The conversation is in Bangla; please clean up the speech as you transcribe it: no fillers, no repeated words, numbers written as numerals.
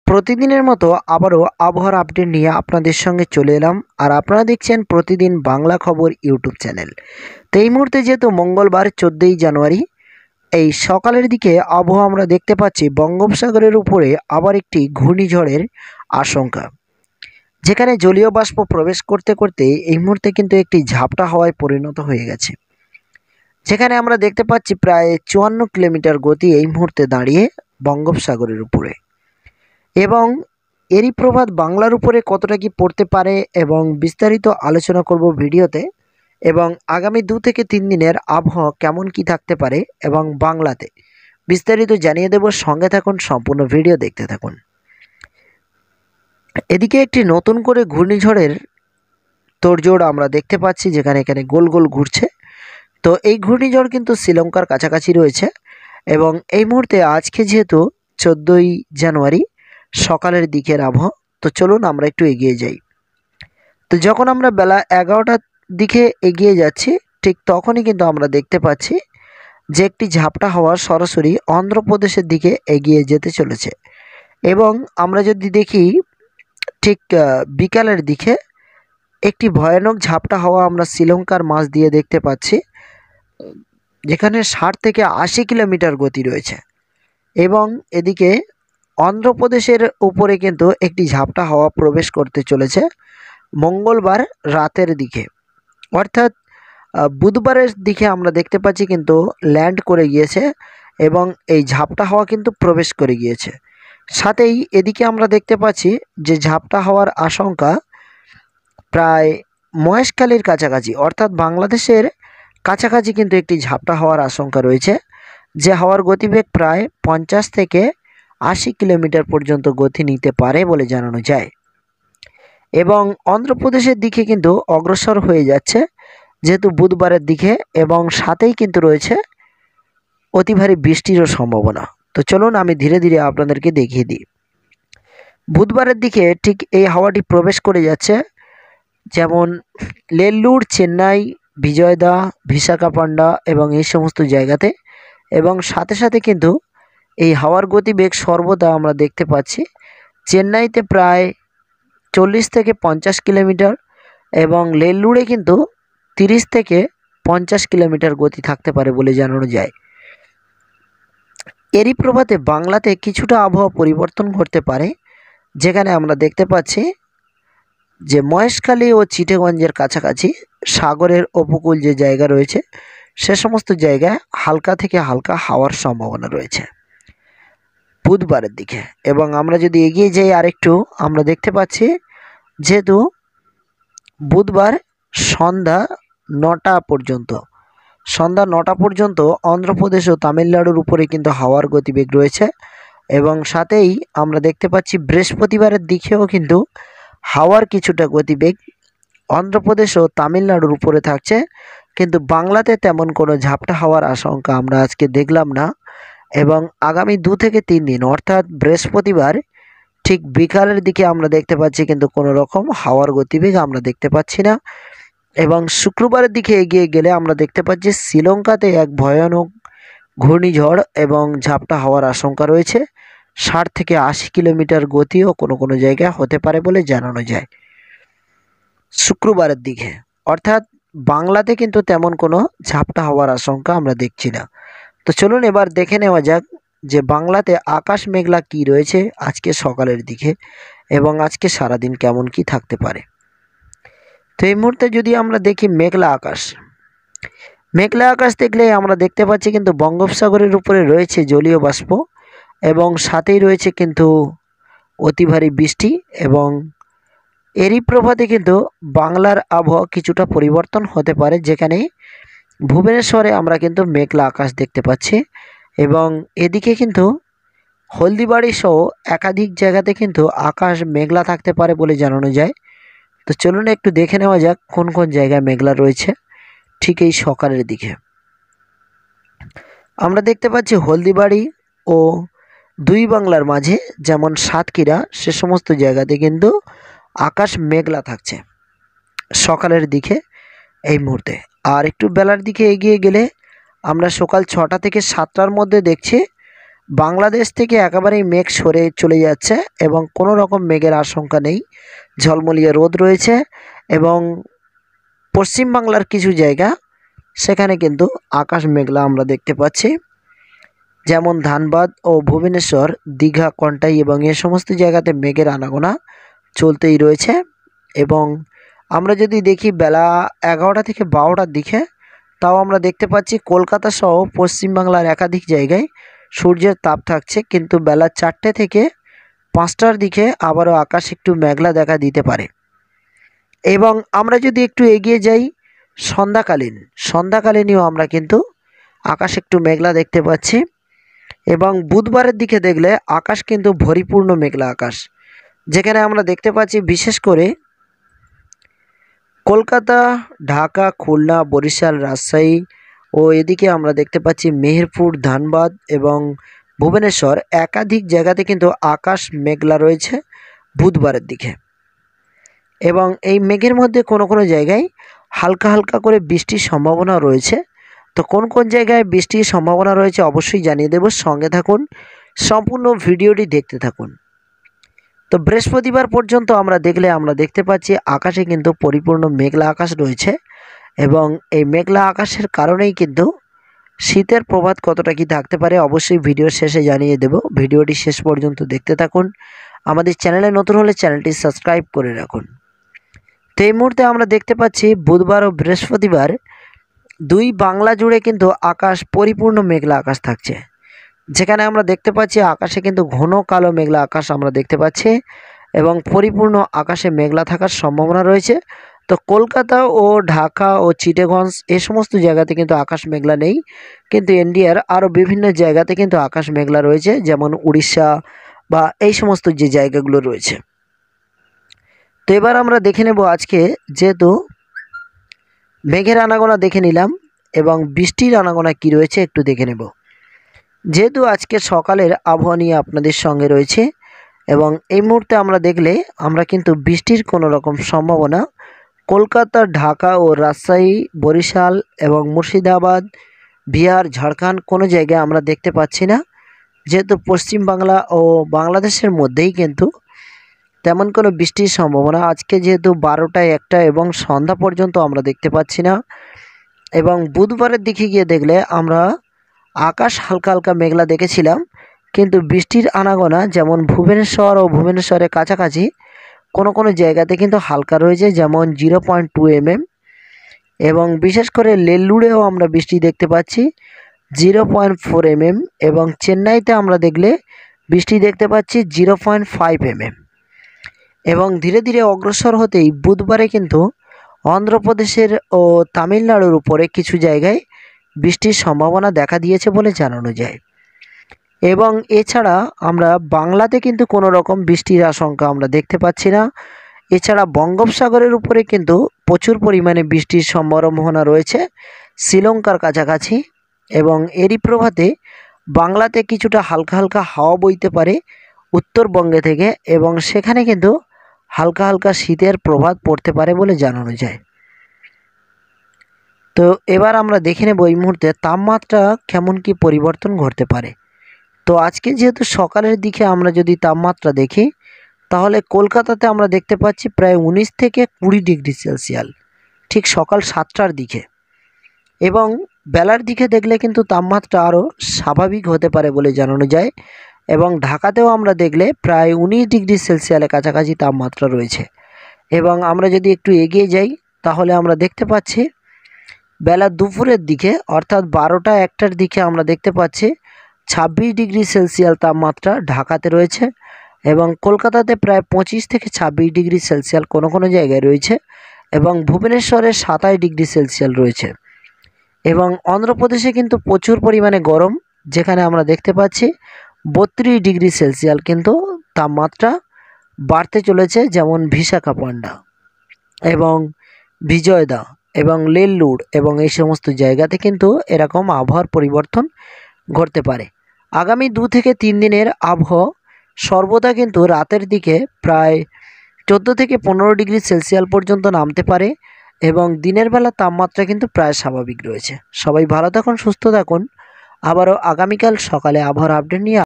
প্রতিদিনের মতো আবারও আবহাওয়ার আপডেট নিয়ে আপনাদের সঙ্গে চলে এলাম। আর আপনারা দেখছেন প্রতিদিন বাংলা খবর ইউটিউব চ্যানেল। তো এই মুহূর্তে যেহেতু মঙ্গলবার 14ই জানুয়ারি, এই সকালের দিকে আবহাওয়া আমরা দেখতে পাচ্ছি বঙ্গোপসাগরের উপরে আবার একটি ঘূর্ণিঝড়ের আশঙ্কা, যেখানে জলীয় বাষ্প প্রবেশ করতে করতে এই মুহূর্তে কিন্তু একটি ঝাপটা হাওয়ায় পরিণত হয়ে গেছে, যেখানে আমরা দেখতে পাচ্ছি প্রায় 54 কিলোমিটার গতি এই মুহূর্তে দাঁড়িয়ে বঙ্গোপসাগরের উপরে। এবং এরই প্রভাব বাংলার উপরে কতটা কি পড়তে পারে এবং বিস্তারিত আলোচনা করব ভিডিওতে। এবং আগামী 2 থেকে 3 দিনের আবহাওয়া কেমন কি থাকতে পারে এবং বাংলাতে বিস্তারিত জানিয়ে দেব। সঙ্গে থাকুন, সম্পূর্ণ ভিডিও দেখতে থাকুন। এদিকে একটি নতুন করে ঘূর্ণিঝড়ের তোড়জোড় আমরা দেখতে পাচ্ছি, যেখানে এখানে গোল গোল ঘুরছে। তো এই ঘূর্ণিঝড় কিন্তু শ্রীলঙ্কার কাছাকাছি রয়েছে। এবং এই মুহূর্তে আজকে যেহেতু 14ই জানুয়ারি সকালের দিকের আবহাওয়া, তো চলুন আমরা একটু এগিয়ে যাই। তো যখন আমরা বেলা 11টার দিকে এগিয়ে যাচ্ছি, ঠিক তখনই কিন্তু আমরা দেখতে পাচ্ছি যে একটি ঝাপটা হাওয়া সরাসরি অন্ধ্রপ্রদেশের দিকে এগিয়ে যেতে চলেছে। এবং আমরা যদি দেখি ঠিক বিকালের দিকে একটি ভয়ানক ঝাপটা হাওয়া আমরা শ্রীলঙ্কার মাঝ দিয়ে দেখতে পাচ্ছি, যেখানে 60 থেকে 80 কিলোমিটার গতি রয়েছে। এবং এদিকে অন্ধ্রপ্রদেশের উপরে কিন্তু একটি ঝাপটা হাওয়া প্রবেশ করতে চলেছে মঙ্গলবার রাতের দিকে, অর্থাৎ বুধবারের দিকে আমরা দেখতে পাচ্ছি কিন্তু ল্যান্ড করে গিয়েছে এবং এই ঝাপটা হাওয়া কিন্তু প্রবেশ করে গিয়েছে। সাথেই এদিকে আমরা দেখতে পাচ্ছি যে ঝাপটা হওয়ার আশঙ্কা প্রায় মহেশখালীর কাছাকাছি, অর্থাৎ বাংলাদেশের কাছাকাছি কিন্তু একটি ঝাপটা হওয়ার আশঙ্কা রয়েছে, যে হাওয়ার গতিবেগ প্রায় 50 থেকে 80 কিলোমিটার পর্যন্ত গতি নিতে পারে বলে জানানো যায়। এবং অন্ধ্রপ্রদেশের দিকে কিন্তু অগ্রসর হয়ে যাচ্ছে যেহেতু বুধবারের দিকে, এবং সাথেই কিন্তু রয়েছে অতি ভারী বৃষ্টিরও সম্ভাবনা। তো চলুন আমি ধীরে ধীরে আপনাদেরকে দেখিয়ে দিই। বুধবারের দিকে ঠিক এই হাওয়াটি প্রবেশ করে যাচ্ছে, যেমন নেল্লুর, চেন্নাই, বিজয়দা, বিশাখাপান্ডা এবং এই সমস্ত জায়গাতে। এবং সাথে সাথে কিন্তু এই হাওয়ার গতিবেগ সর্বদা আমরা দেখতে পাচ্ছি চেন্নাইতে প্রায় 40 থেকে 50 কিলোমিটার এবং নেল্লুরে কিন্তু 30 থেকে 50 কিলোমিটার গতি থাকতে পারে বলে জানানো যায়। এরই প্রভাতে বাংলাতে কিছুটা আবহাওয়া পরিবর্তন ঘটতে পারে, যেখানে আমরা দেখতে পাচ্ছি যে মহেশখালী ও চিটাগঞ্জের কাছাকাছি সাগরের উপকূল যে জায়গা রয়েছে সে সমস্ত জায়গায় হালকা থেকে হালকা হাওয়ার সম্ভাবনা রয়েছে বুধবারের দিকে। এবং আমরা যদি এগিয়ে যাই আরেকটু, আমরা দেখতে পাচ্ছি যেহেতু বুধবার সন্ধ্যা 9টা পর্যন্ত অন্ধ্রপ্রদেশ ও তামিলনাড়ুর উপরে কিন্তু হাওয়ার গতিবেগ রয়েছে। এবং সাথেই আমরা দেখতে পাচ্ছি বৃহস্পতিবারের দিকেও কিন্তু হাওয়ার কিছুটা গতিবেগ অন্ধ্রপ্রদেশ ও তামিলনাড়ুর উপরে থাকছে, কিন্তু বাংলাতে তেমন কোনো ঝাপটা হওয়ার আশঙ্কা আমরা আজকে দেখলাম না। এবং আগামী 2 থেকে 3 দিন অর্থাৎ বৃহস্পতিবার ঠিক বিকালের দিকে আমরা দেখতে পাচ্ছি কিন্তু কোনো রকম হাওয়ার গতিবেগ আমরা দেখতে পাচ্ছি না। এবং শুক্রবারের দিকে এগিয়ে গেলে আমরা দেখতে পাচ্ছি শ্রীলঙ্কাতে এক ভয়ানক ঘূর্ণিঝড় এবং ঝাপটা হওয়ার আশঙ্কা রয়েছে। 60 থেকে 80 কিলোমিটার গতিও কোনো কোনো জায়গায় হতে পারে বলে জানানো যায় শুক্রবারের দিকে। অর্থাৎ বাংলাতে কিন্তু তেমন কোনো ঝাপটা হওয়ার আশঙ্কা আমরা দেখছি না। তো চলুন এবার দেখে নেওয়া যাক যে বাংলাতে আকাশ মেঘলা কি রয়েছে আজকে সকালের দিকে এবং আজকে সারাদিন কেমন কি থাকতে পারে। তো এই মুহূর্তে যদি আমরা দেখি মেঘলা আকাশ দেখলে আমরা দেখতে পাচ্ছি কিন্তু বঙ্গোপসাগরের উপরে রয়েছে জলীয় বাষ্প এবং সাথেই রয়েছে কিন্তু অতি ভারী বৃষ্টি। এবং এরই প্রভাতে কিন্তু বাংলার আবহাওয়া কিছুটা পরিবর্তন হতে পারে, যেখানে ভুবনেশ্বরে আমরা কিন্তু মেঘলা আকাশ দেখতে পাচ্ছি। এবং এদিকে কিন্তু হলদিবাড়ি সহ একাধিক জায়গাতে কিন্তু আকাশ মেঘলা থাকতে পারে বলে জানানো যায়। তো চলুন একটু দেখে নেওয়া যাক কোন কোন জায়গায় মেঘলা রয়েছে। ঠিক এই সকালের দিকে আমরা দেখতে পাচ্ছি হলদিবাড়ি ও দুই বাংলার মাঝে যেমন সাতক্ষীরা সে সমস্ত জায়গাতে কিন্তু আকাশ মেঘলা থাকছে সকালের দিকে এই মুহূর্তে। আর একটু বেলার দিকে এগিয়ে গেলে আমরা সকাল 6টা থেকে 7টার মধ্যে দেখছি বাংলাদেশ থেকে একেবারেই মেঘ সরে চলে যাচ্ছে এবং কোনো রকম মেঘের আশঙ্কা নেই। ঝলমলিয়ে রোদ রয়েছে এবং পশ্চিমবাংলার কিছু জায়গা সেখানে কিন্তু আকাশ মেঘলা আমরা দেখতে পাচ্ছি, যেমন ধানবাদ ও ভুবনেশ্বর, দীঘা, কন্টাই এবং এ সমস্ত জায়গাতে মেঘের আনাগোনা চলতেই রয়েছে। এবং আমরা যদি দেখি বেলা 11টা থেকে 12টার দিকে, তাও আমরা দেখতে পাচ্ছি কলকাতা সহ পশ্চিমবাংলার একাধিক জায়গায় সূর্যের তাপ থাকছে, কিন্তু বেলা 4টে থেকে 5টার দিকে আবারও আকাশ একটু মেঘলা দেখা দিতে পারে। এবং আমরা যদি একটু এগিয়ে যাই সন্ধ্যাকালীনও আমরা কিন্তু আকাশ একটু মেঘলা দেখতে পাচ্ছি। এবং বুধবারের দিকে দেখলে আকাশ কিন্তু পরিপূর্ণ মেঘলা আকাশ, যেখানে আমরা দেখতে পাচ্ছি বিশেষ করে কলকাতা, ঢাকা, খুলনা, বরিশাল, রাজশাহী ও এদিকে আমরা দেখতে পাচ্ছি মেহেরপুর, ধানবাদ এবং ভুবনেশ্বর একাধিক জায়গাতে কিন্তু আকাশ মেঘলা রয়েছে বুধবারের দিকে। এবং এই মেঘের মধ্যে কোনো কোনো জায়গায় হালকা হালকা করে বৃষ্টির সম্ভাবনা রয়েছে। তো কোন কোন জায়গায় বৃষ্টির সম্ভাবনা রয়েছে অবশ্যই জানিয়ে দেব, সঙ্গে থাকুন, সম্পূর্ণ ভিডিওটি দেখতে থাকুন। তো বৃহস্পতিবার পর্যন্ত আমরা দেখতে পাচ্ছি আকাশে কিন্তু পরিপূর্ণ মেঘলা আকাশ রয়েছে। এবং এই মেঘলা আকাশের কারণেই কিন্তু শীতের প্রভাব কতটা কি থাকতে পারে অবশ্যই ভিডিওর শেষে জানিয়ে দেব। ভিডিওটি শেষ পর্যন্ত দেখতে থাকুন। আমাদের চ্যানেলে নতুন হলে চ্যানেলটি সাবস্ক্রাইব করে রাখুন। তো এই মুহূর্তে আমরা দেখতে পাচ্ছি বুধবার ও বৃহস্পতিবার দুই বাংলা জুড়ে কিন্তু আকাশ পরিপূর্ণ মেঘলা আকাশ থাকছে, যেখানে আমরা দেখতে পাচ্ছি আকাশে কিন্তু ঘন কালো মেঘলা আকাশ আমরা দেখতে পাচ্ছি এবং পরিপূর্ণ আকাশে মেঘলা থাকার সম্ভাবনা রয়েছে। তো কলকাতা ও ঢাকা ও চিটাগঞ্জ এ সমস্ত জায়গাতে কিন্তু আকাশ মেঘলা নেই, কিন্তু ইন্ডিয়ার আরও বিভিন্ন জায়গাতে কিন্তু আকাশ মেঘলা রয়েছে, যেমন উড়িষ্যা বা এই সমস্ত যে জায়গাগুলো রয়েছে। তো এবার আমরা দেখে নেব আজকে, যেহেতু মেঘের আনাগোনা দেখে নিলাম এবং বৃষ্টির আনাগোনা কি রয়েছে একটু দেখে নেব। যেহেতু আজকে সকালের আবহাওয়া নিয়ে আপনাদের সঙ্গে রয়েছে এবং এই মুহূর্তে আমরা কিন্তু বৃষ্টির কোনো রকম সম্ভাবনা কলকাতা, ঢাকা ও রাজশাহী, বরিশাল এবং মুর্শিদাবাদ, বিহার, ঝাড়খণ্ড কোনো জায়গায় আমরা দেখতে পাচ্ছি না। যেহেতু পশ্চিমবাংলা ও বাংলাদেশের মধ্যেই কিন্তু তেমন কোনো বৃষ্টির সম্ভাবনা আজকে যেহেতু 12টা, 1টা এবং সন্ধ্যা পর্যন্ত আমরা দেখতে পাচ্ছি না। এবং বুধবারের দিকে গিয়ে দেখলে আমরা আকাশ হালকা হালকা মেঘলা দেখেছিলাম, কিন্তু বৃষ্টির আনাগোনা যেমন ভুবনেশ্বর ও ভুবনেশ্বরের কাছাকাছি কোনো কোনো জায়গাতে কিন্তু হালকা রয়েছে, যেমন 0.2 mm। এবং বিশেষ করে নেল্লুরেও আমরা বৃষ্টি দেখতে পাচ্ছি 0.4 mm। এবং চেন্নাইতে আমরা বৃষ্টি দেখতে পাচ্ছি 0.5 mm। এবং ধীরে ধীরে অগ্রসর হতেই বুধবারে কিন্তু অন্ধ্রপ্রদেশের ও তামিলনাড়ুর উপরে কিছু জায়গায় বৃষ্টির সম্ভাবনা দেখা দিয়েছে বলে জানানো যায়। এবং এছাড়া আমরা বাংলাতে কিন্তু কোনো রকম বৃষ্টির আশঙ্কা আমরা দেখতে পাচ্ছি না। এছাড়া বঙ্গোপসাগরের উপরে কিন্তু প্রচুর পরিমাণে বৃষ্টির সম্ভাবনা রয়েছে শ্রীলঙ্কার কাছাকাছি। এবং এরই প্রভাতে বাংলাতে কিছুটা হালকা হালকা হাওয়া বইতে পারে উত্তরবঙ্গে থেকে, এবং সেখানে কিন্তু হালকা হালকা শীতের প্রভাব পড়তে পারে বলে জানানো যায়। তো এবার আমরা দেখে নেব এই মুহূর্তে তাপমাত্রা কেমন কি পরিবর্তন ঘটতে পারে। তো আজকে যেহেতু সকালের দিকে আমরা যদি তাপমাত্রা দেখি, তাহলে কলকাতাতে আমরা দেখতে পাচ্ছি প্রায় 19 থেকে 20 ডিগ্রি সেলসিয়াস ঠিক সকাল 7টার দিকে। এবং বেলার দিকে দেখলে কিন্তু তাপমাত্রা আরও স্বাভাবিক হতে পারে বলে জানানো যায়। এবং ঢাকাতেও আমরা প্রায় 19 ডিগ্রি সেলসিয়াসের কাছাকাছি তাপমাত্রা রয়েছে। এবং আমরা যদি একটু এগিয়ে যাই, তাহলে আমরা দেখতে পাচ্ছি বেলা দুপুরের দিকে অর্থাৎ 12টা, 1টার দিকে আমরা দেখতে পাচ্ছি 26 ডিগ্রি সেলসিয়াস তাপমাত্রা ঢাকাতে রয়েছে। এবং কলকাতাতে প্রায় 25 থেকে 26 ডিগ্রি সেলসিয়াস কোনো কোনো জায়গায় রয়েছে। এবং ভুবনেশ্বরে 27 ডিগ্রি সেলসিয়াস রয়েছে। এবং অন্ধ্রপ্রদেশে কিন্তু প্রচুর পরিমাণে গরম, যেখানে আমরা দেখতে পাচ্ছি 32 ডিগ্রি সেলসিয়াস কিন্তু তাপমাত্রা বাড়তে চলেছে, যেমন বিশাখাপট্টনম এবং বিজয়দা এবং নেল্লুর এবং এই সমস্ত জায়গাতে কিন্তু এরকম আবহাওয়ার পরিবর্তন ঘটতে পারে। আগামী 2 থেকে 3 দিনের আবহাওয়া সর্বদা কিন্তু রাতের দিকে প্রায় 14 থেকে 15 ডিগ্রি সেলসিয়াস পর্যন্ত নামতে পারে এবং দিনের বেলা তাপমাত্রা কিন্তু প্রায় স্বাভাবিক রয়েছে। সবাই ভালো থাকুন, সুস্থ থাকুন। আবারও আগামীকাল সকালে আবহাওয়ার আপডেট নিয়ে